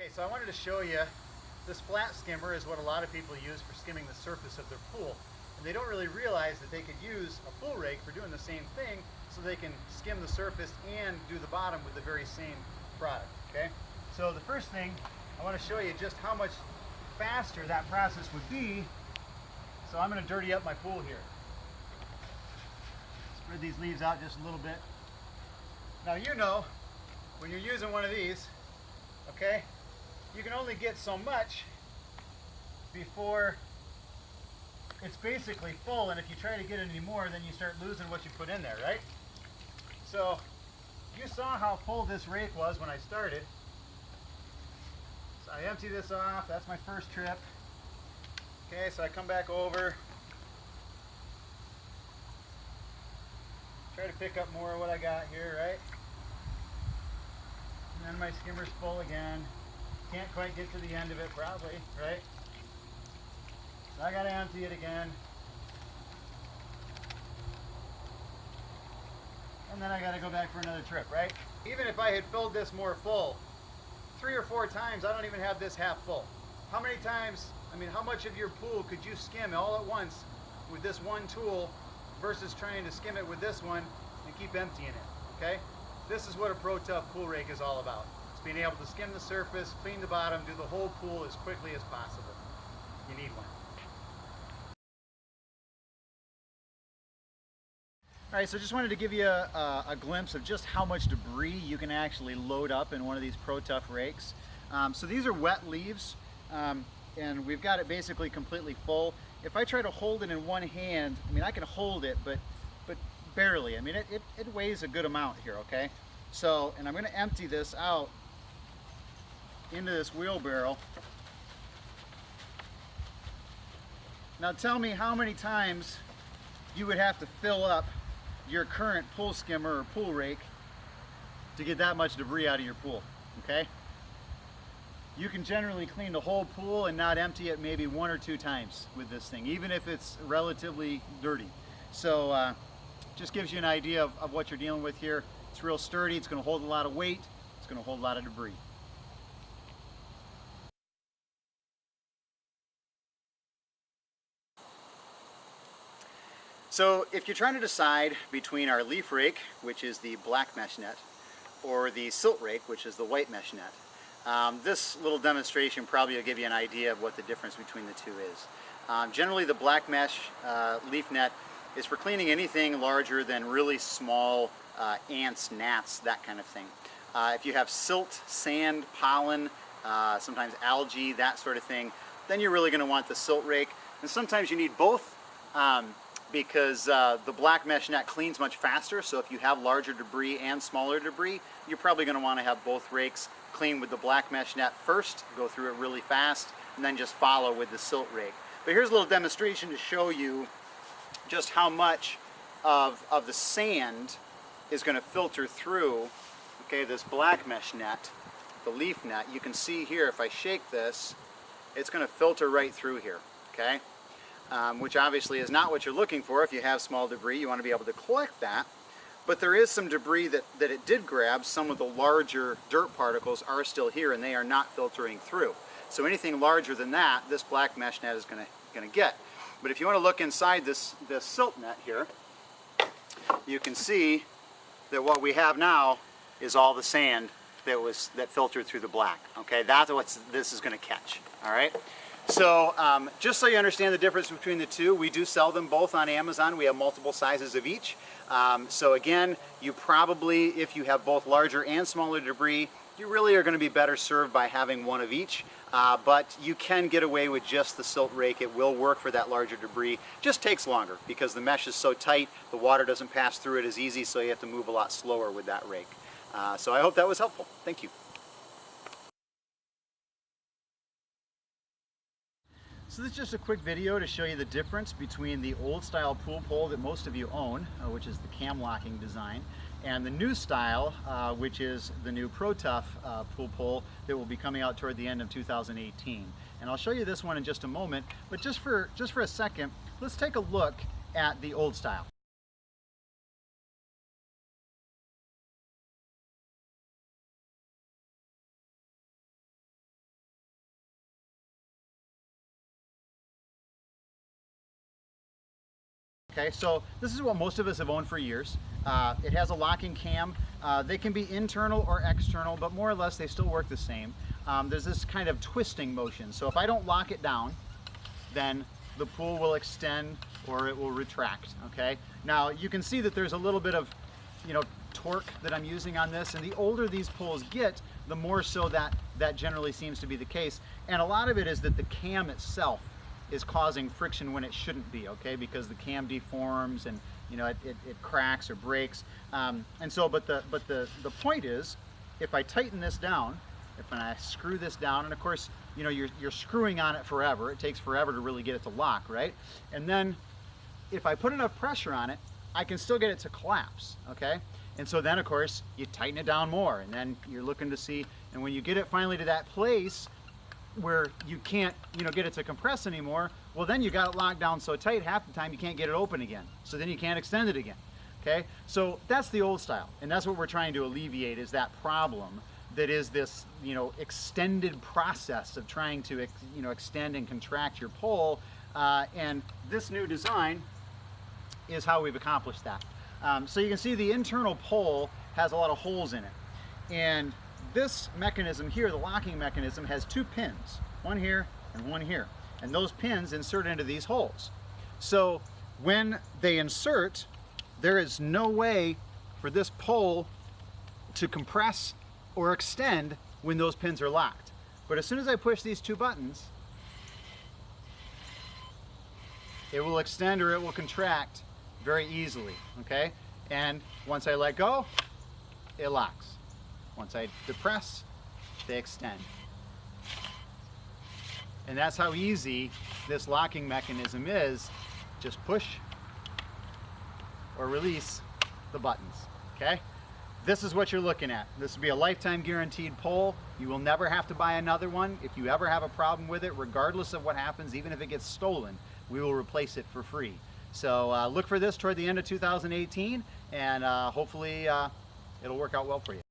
Okay, so I wanted to show you this flat skimmer is what a lot of people use for skimming the surface of their pool. And they don't really realize that they could use a pool rake for doing the same thing, so they can skim the surface and do the bottom with the very same product, okay? So the first thing, I want to show you just how much faster that process would be. So I'm going to dirty up my pool here. Spread these leaves out just a little bit. Now you know, when you're using one of these, okay, you can only get so much before it's basically full, and if you try to get any more, then you start losing what you put in there, right? So you saw how full this rake was when I started. So I empty this off, that's my first trip. Okay, so I come back over, try to pick up more of what I got here, right? And then my skimmer's full again. Can't quite get to the end of it, probably, right? So I gotta empty it again. And then I gotta go back for another trip, right? Even if I had filled this more full, 3 or 4 times, I don't even have this half full. How many times, I mean, how much of your pool could you skim all at once with this one tool versus trying to skim it with this one and keep emptying it, okay? This is what a ProTuff pool rake is all about. It's being able to skim the surface, clean the bottom, do the whole pool as quickly as possible. You need one. All right, so just wanted to give you a glimpse of just how much debris you can actually load up in one of these ProTuff rakes. So these are wet leaves, and we've got it basically completely full. If I try to hold it in one hand, I mean, I can hold it, but barely. I mean, it weighs a good amount here, okay? So, and I'm going to empty this out into this wheelbarrow. Now tell me how many times you would have to fill up your current pool skimmer or pool rake to get that much debris out of your pool, okay? You can generally clean the whole pool and not empty it maybe 1 or 2 times with this thing, even if it's relatively dirty. So just gives you an idea of what you're dealing with here. It's real sturdy, it's going to hold a lot of weight, it's going to hold a lot of debris. So if you're trying to decide between our leaf rake, which is the black mesh net, or the silt rake, which is the white mesh net, this little demonstration probably will give you an idea of what the difference between the two is. Generally the black mesh leaf net is for cleaning anything larger than really small ants, gnats, that kind of thing. If you have silt, sand, pollen, sometimes algae, that sort of thing, then you're really going to want the silt rake. And sometimes you need both because the black mesh net cleans much faster, so if you have larger debris and smaller debris, you're probably going to want to have both rakes clean with the black mesh net first, go through it really fast, and then just follow with the silt rake. But here's a little demonstration to show you just how much of the sand is going to filter through, okay, this black mesh net, the leaf net. You can see here, if I shake this, it's going to filter right through here, okay? Which obviously is not what you're looking for. If you have small debris, you want to be able to collect that. But there is some debris that it did grab. Some of the larger dirt particles are still here and they are not filtering through. So anything larger than that, this black mesh net is going to get. But if you want to look inside this silt net here, you can see that what we have now is all the sand that filtered through the black. Okay, that's what this is going to catch. All right. So just so you understand the difference between the two, we do sell them both on Amazon. We have multiple sizes of each. So again, you probably, if you have both larger and smaller debris, you really are going to be better served by having one of each. But you can get away with just the silt rake. It will work for that larger debris. Just takes longer because the mesh is so tight, the water doesn't pass through it as easy, so you have to move a lot slower with that rake. So I hope that was helpful. Thank you. So this is just a quick video to show you the difference between the old style pool pole that most of you own, which is the cam locking design, and the new style, which is the new ProTuff pool pole that will be coming out toward the end of 2018. And I'll show you this one in just a moment, but just for a second, let's take a look at the old style. Okay, so this is what most of us have owned for years. It has a locking cam. They can be internal or external, but more or less they still work the same. There's this kind of twisting motion. So if I don't lock it down, then the pool will extend or it will retract, okay? Now you can see that there's a little bit of, torque that I'm using on this, and the older these poles get, the more so that generally seems to be the case. And a lot of it is that the cam itself is causing friction when it shouldn't be, okay? Because the cam deforms and it cracks or breaks. But the point is, if I tighten this down, if I screw this down, and of course, you're screwing on it forever. It takes forever to really get it to lock, right? And then if I put enough pressure on it, I can still get it to collapse, okay? And so then, of course, you tighten it down more, and then you're looking to see, and when you get it finally to that place where you can't, get it to compress anymore, well, then you got it locked down so tight half the time you can't get it open again. So then you can't extend it again, okay? So that's the old style, and that's what we're trying to alleviate, is that problem that is this, extended process of trying to, extend and contract your pole, and this new design is how we've accomplished that. So you can see the internal pole has a lot of holes in it, and this mechanism here, the locking mechanism, has two pins, one here and one here, and those pins insert into these holes. So when they insert, there is no way for this pole to compress or extend when those pins are locked. But as soon as I push these two buttons, it will extend or it will contract very easily, okay? And once I let go, it locks. Once I depress, they extend. And that's how easy this locking mechanism is. Just push or release the buttons, okay? This is what you're looking at. This will be a lifetime guaranteed pole. You will never have to buy another one. If you ever have a problem with it, regardless of what happens, even if it gets stolen, we will replace it for free. So look for this toward the end of 2018, and hopefully it'll work out well for you.